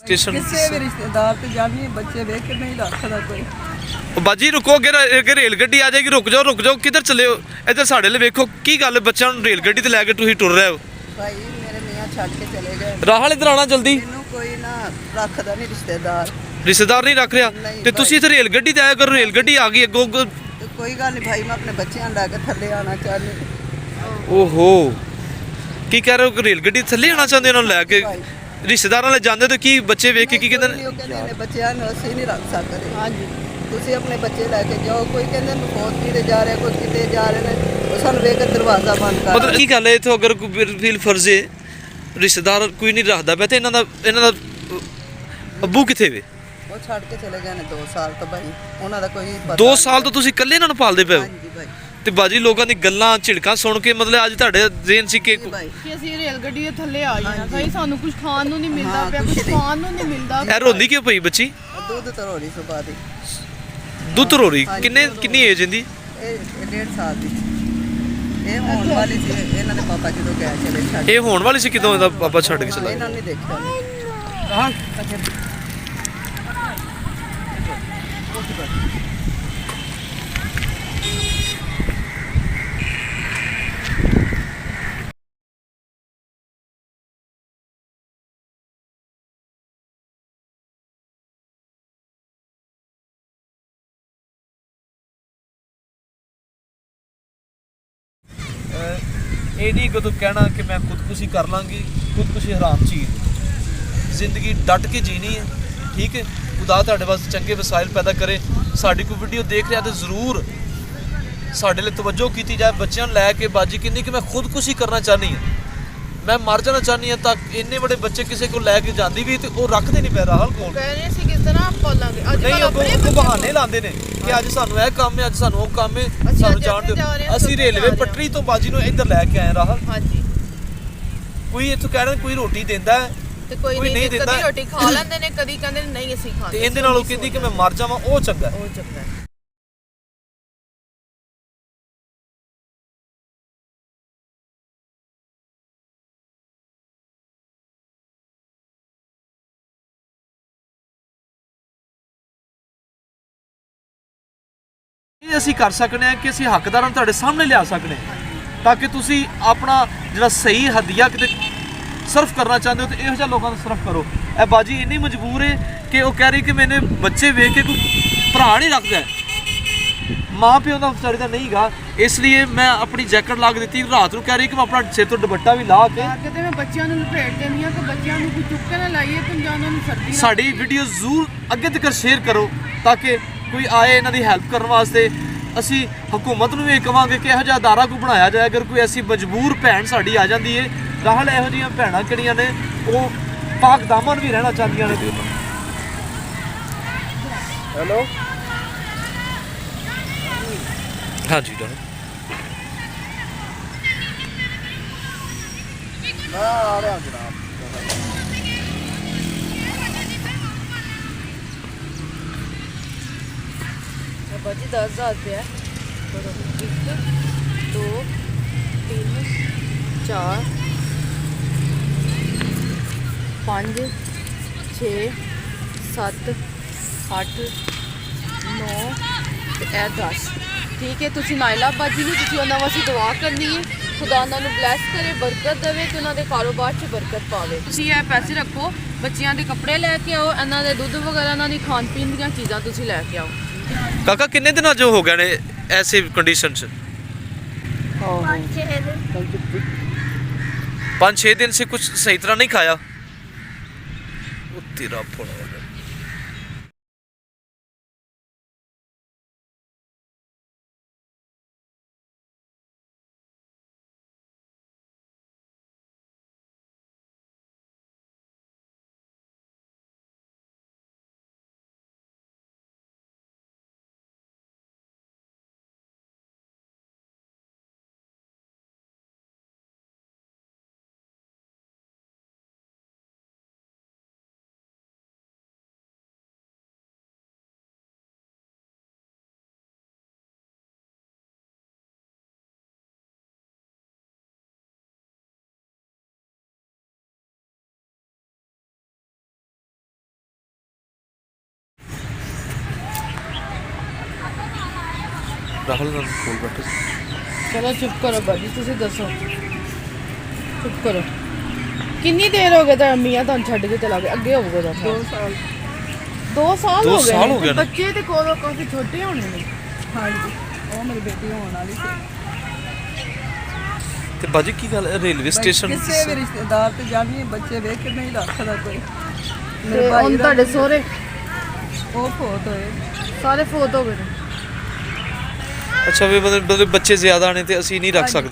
Station किसी भी रिश्तेदार ते जानी बच्चे वेख के नहीं रखदा कोई। बाजी रुको अगर रेल गड्डी आ जाएगी रुक जाओ किधर चले हो इधर साढ़े ले वेखो की गल बच्चों रेल गड्डी ते लैके तुसीं टुर रहे हो भाई मेरे मियां छड़ के चले गए। राहल इधर आना जल्दी इन्हों कोई ना रखदा नहीं रिश्तेदार नहीं रख रहा नहीं ते तुसीं इत्थे रेल गड्डी ते आया करो रेल गड्डी आ गई अगों तो कोई गल नहीं भाई मैं अपने बच्चों लैके थल्ले आना चाहनी। ओहो की कह रहे हो रेल गड्डी थल्ले आना चाहते हो लैके रिश्तेदारां ले जांदे तो की बच्चे वेख के की कहंदे ने बच्चों असं नहीं रख सकते। हाँ जी तुसीं अपने बच्चे लैके जाओ कोई कहंदे फौजी दे जा रहे कोई किते जा रहे ने सानूं वेख के दरवाजा बंद कर मतलब की गल है इत्थों अगर कोई फर्ज है रिश्तेदार कोई नहीं रखदा पे ते इन्हां दा अब्बू किथे वे वो छड़ के चले गए ने 2 साल तो भाई उन्हां दा कोई पता 2 साल तो तुसीं इकल्ले इन्हां नूं पालदे पे हो। हाँ जी भाई ਤੇ ਬਾਜੀ ਲੋਕਾਂ ਦੀ ਗੱਲਾਂ ਝਿੜਕਾਂ ਸੁਣ ਕੇ ਮਤਲਬ ਅੱਜ ਤੁਹਾਡੇ ਜ਼ੇਨ ਸੀ ਕਿ ਅਸੀਂ ਰੇਲ ਗੱਡੀ ਦੇ ਥੱਲੇ ਆ ਜਾਣਾ ਸਹੀ ਸਾਨੂੰ ਕੁਝ ਖਾਣ ਨੂੰ ਨਹੀਂ ਮਿਲਦਾ ਪਿਆ ਕੁਝ ਖਾਣ ਨੂੰ ਨਹੀਂ ਮਿਲਦਾ। ਇਹ ਰੋਂਦੀ ਕਿਉਂ ਪਈ ਬੱਚੀ ਦੁੱਧ ਤਰੋੜੀ ਸੁਬਾ ਦੀ ਦੁੱਧ ਰੋਰੀ ਕਿੰਨੀ ਏਜ ਇਹਦੀ ਇਹ 1.5 ਸਾਲ ਦੀ ਇਹ ਹੋਣ ਵਾਲੀ ਸੀ ਇਹਨਾਂ ਦੇ ਪਾਪਾ ਜਦੋਂ ਗਏ ਚਲੇ ਛੱਡ ਇਹ ਹੋਣ ਵਾਲੀ ਸੀ ਕਿਦੋਂ ਇਹਦਾ ਪਾਪਾ ਛੱਡ ਕੇ ਚਲਾ ਇਹਨਾਂ ਨੇ ਦੇਖਿਆ ਹਾਂ ਇਹ ਨਹੀਂ ਕਦੋਂ ਕਹਿਣਾ ਕਿ ਮੈਂ ਖੁਦਕੁਸ਼ੀ ਕਰ ਲਾਂਗੀ ਖੁਦਕੁਸ਼ੀ ਹਰਾਮ ਚੀਜ਼ ਜ਼ਿੰਦਗੀ ਡਟ ਕੇ ਜੀਣੀ ਹੈ ਠੀਕ ਹੈ ਖੁਦਾ ਤੁਹਾਡੇ ਵਾਸਤੇ ਚੰਗੇ ਵਸਾਇਲ ਪੈਦਾ ਕਰੇ ਸਾਡੀ ਕੋਈ ਵੀਡੀਓ ਦੇਖ ਰਿਹਾ ਤੇ ਜ਼ਰੂਰ ਸਾਡੇ ਲਈ ਤਵੱਜੋ ਕੀਤੀ ਜਾਏ ਬੱਚਿਆਂ ਨੂੰ ਲੈ ਕੇ ਬਾਜੀ ਕਿੰਨੀ ਕਿ ਮੈਂ ਖੁਦਕੁਸ਼ੀ ਕਰਨਾ ਚਾਹਨੀ ਹਾਂ ਮੈਂ ਮਰ ਜਾਣਾ ਚਾਹਨੀ ਹਾਂ ਤਾਂ ਇੰਨੇ ਵੱਡੇ ਬੱਚੇ ਕਿਸੇ ਕੋਲ ਲੈ ਕੇ ਜਾਂਦੀ ਵੀ ਤੇ ਉਹ ਰੱਖਦੇ ਨਹੀਂ ਪੈ ਰਾਹਲ ਕੋਲ ਕਹਿ ਰਹੇ ਸੀ ਕਿਸ ਤਰ੍ਹਾਂ ਪਾਲਾਂਗੇ ਅੱਜ ਨਹੀਂ ਉਹ ਬਹਾਨੇ ਲਾਉਂਦੇ ਨੇ ਕਿ ਅੱਜ ਸਾਨੂੰ ਇਹ ਕੰਮ ਹੈ ਅੱਜ ਸਾਨੂੰ ਉਹ ਕੰਮ ਹੈ ਸਾਨੂੰ ਜਾਣ ਦਿਓ ਅਸੀਂ ਰੇਲਵੇ ਪਟਰੀ ਤੋਂ ਬਾਜੀ ਨੂੰ ਇੱਧਰ ਲੈ ਕੇ ਆਏ ਰਾਹਲ। ਹਾਂਜੀ ਕੋਈ ਇੱਥੋਂ ਕਹਿਣਾ ਕੋਈ ਰੋਟੀ ਦਿੰਦਾ ਤੇ ਕੋਈ ਨਹੀਂ ਕਦੀ ਰੋਟੀ ਖਾ ਲੈਂਦੇ ਨੇ ਕਦੀ ਕਹਿੰਦੇ ਨਹੀਂ ਅਸੀਂ ਖਾਂਦੇ ਤੇ ਇਹਦੇ ਨਾਲੋਂ ਕਹਿੰਦੀ ਕਿ ਮੈਂ ਮਰ ਜਾਵਾਂ ਉਹ ਚੰਗਾ ਉਹ ਚੰਗਾ ਹੈ। ਇਹ ਅਸੀਂ ਕਰ ਸਕਨੇ ਆ ਕਿ ਅਸੀਂ ਹੱਕਦਾਰਾਂ ਨੂੰ ਤੁਹਾਡੇ ਸਾਹਮਣੇ ਲਿਆ ਸਕਨੇ ਤਾਂ ਕਿ ਤੁਸੀਂ ਆਪਣਾ ਜਿਹੜਾ ਸਹੀ ਹਦੀਆ ਕਿਤੇ ਸਰਫ ਕਰਨਾ ਚਾਹੁੰਦੇ ਹੋ ਤੇ ਇਹੋ ਜਿਹਾ ਲੋਕਾਂ ਨੂੰ ਸਰਫ ਕਰੋ। ਇਹ ਬਾਜੀ ਇੰਨੀ ਮਜਬੂਰ ਹੈ ਕਿ ਉਹ ਕਹਿ ਰਹੀ ਕਿ ਮੈਨੇ ਬੱਚੇ ਵੇਖ ਕੇ ਕੋਈ ਭਰਾ ਨਹੀਂ ਰੱਖਦਾ ਮਾਂ ਪਿਓ ਦਾ ਵਿਚਾਰੇ ਦਾ ਨਹੀਂ ਗਾ ਇਸ ਲਈ ਮੈਂ ਆਪਣੀ ਜੈਕਟ ਲਾ ਕੇ ਦਿੱਤੀ ਰਾਤ ਨੂੰ ਕਹਿ ਰਹੀ ਕਿ ਮੈਂ ਆਪਣਾ ਸਿਰ ਤੋਂ ਦੁਪੱਟਾ ਵੀ ਲਾ ਕੇ ਤੇ ਮੈਂ ਬੱਚਿਆਂ ਨੂੰ ਲਪੇਟ ਦੇਣੀ ਆ ਕਿ ਬੱਚਿਆਂ ਨੂੰ ਕੋਈ ਚੁੱਕ ਕੇ ਨਾ ਲਾਈਏ ਤੇ ਉਹਨਾਂ ਨੂੰ ਸਰਦੀ ਸਾਡੀ ਵੀਡੀਓ ਜ਼ਰੂਰ ਅੱਗੇ ਤੱਕ ਸ਼ੇਅਰ ਕਰੋ ਤਾਂ ਕਿ ਕੋਈ ਆਏ ਇਹਨਾਂ ਦੀ ਹੈਲਪ ਕਰਨ ਵਾਸਤੇ। ਅਸੀਂ ਹਕੂਮਤ ਨੂੰ ਵੀ ਕਹਾਂਗੇ ਕਿ ਇਹੋ ਜਿਹਾ ਅਦਾਰਾ ਕੋਈ ਬਣਾਇਆ ਜਾਏ ਅਗਰ ਕੋਈ ਐਸੀ ਮਜਬੂਰ ਭੈਣ ਸਾਡੀ ਆ ਜਾਂਦੀ ਹੈ ਰਾਹਲ ਇਹੋ ਜਿਹੀਆਂ ਭੈਣਾਂ ਕਿਹੜੀਆਂ ਨੇ ਉਹ ਪਾਕ ਦਾਮਨ ਵੀ ਰਹਿਣਾ ਚਾਹੁੰਦੀਆਂ ਨੇ। ਹੈਲੋ ਹਾਂਜੀ ਡਨ ਆ ਰਿਹਾ ਜਨਾਬ ਬਾਜੀ 10,000 ਰੁਪਇਆ 1 2 3 4 5 6 7 8 9 ਤੇ ਇਹ 10 ਠੀਕ ਹੈ। ਤੁਸੀਂ ਨਾਇਲਾ ਬਾਜੀ ਨੂੰ ਤੁਸੀਂ ਉਹਨਾਂ ਵਾਸਤੇ ਦੁਆ ਕਰਨੀ ਹੈ ਖੁਦਾ ਉਹਨਾਂ ਨੂੰ ਬਲੈਸ ਕਰੇ ਬਰਕਤ ਦੇਵੇ ਤੇ ਉਹਨਾਂ ਦੇ ਕਾਰੋਬਾਰ 'ਚ ਬਰਕਤ ਪਾਵੇ। ਤੁਸੀਂ ਇਹ ਪੈਸੇ ਰੱਖੋ ਬੱਚਿਆਂ ਦੇ ਕੱਪੜੇ ਲੈ ਕੇ ਆਓ ਇਹਨਾਂ ਦੇ ਦੁੱਧ ਵਗੈਰਾ ਇਹਨਾਂ ਦੀ ਖਾਣ ਪੀਣ ਦੀਆਂ ਚੀਜ਼ਾਂ ਤੁਸੀਂ ਲੈ ਕੇ ਆਓ। ਕਾਕਾ ਕਿੰਨੇ ਦਿਨਾਂ ਜੋ ਹੋ ਗਏ ਨੇ ਐਸੇ ਕੰਡੀਸ਼ਨ 'ਚ 5-6 दिन से कुछ सही तरह नहीं खाया तेरा फोड़ा ਰਾਹੁਲ ਨਾਲ ਕੋਲ ਬੈਠੇ ਸੀ। ਚਲੋ ਚੁੱਪ ਕਰੋ ਬਾਜੀ, ਤੁਸੀਂ ਦੱਸੋ, ਚੁੱਪ ਕਰੋ। ਕਿੰਨੀ ਦੇਰ ਹੋ ਗਈ ਤਾਂ ਮੀਆਂ ਤੁਹਾਨੂੰ ਛੱਡ ਕੇ ਚਲਾ ਗਿਆ? ਅੱਗੇ ਹੋਊਗਾ ਦਾ 2 ਸਾਲ 2 ਸਾਲ ਦੋ ਹੋ ਗਏ ਸਾਲ ਨੇ ਹੋ ਗਏ ਤੇ ਨੇ। ਬੱਚੇ ਤੇ ਕੋਲੋਂ ਕਾਫੀ ਛੋਟੇ ਹੋਣੇ ਨੇ। ਹਾਂਜੀ, ਉਹ ਮੇਰੀ ਬੇਟੀ ਹੋਣ ਵਾਲੀ ਸੀ। ਤੇ ਬਾਜੀ ਕੀ ਗੱਲ ਹੈ, ਰੇਲਵੇ ਸਟੇਸ਼ਨ ਕਿਸੇ ਵੀ ਰਿਸ਼ਤੇਦਾਰ ਤੇ ਜਾਣੀ ਬੱਚੇ ਵੇਖ ਕੇ ਨਹੀਂ ਰੱਖਦਾ ਕੋਈ। ਤੇ ਮੇਰੇ ਹੁਣ ਭਾਈ ਤੁਹਾਡੇ ਸਹੁਰੇ ਉਹ ਫੋਤ ਹੋਏ। ਸਾਰੇ ਫੋਤ ਹੋ ਗਏ ਨੇ। ਅੱਛਾ ਵੀ ਮਤਲਬ ਬੱਚੇ ਜ਼ਿਆਦਾ ਨੇ ਤੇ ਅਸੀਂ ਨਹੀਂ ਰੱਖ ਸਕਦੇ।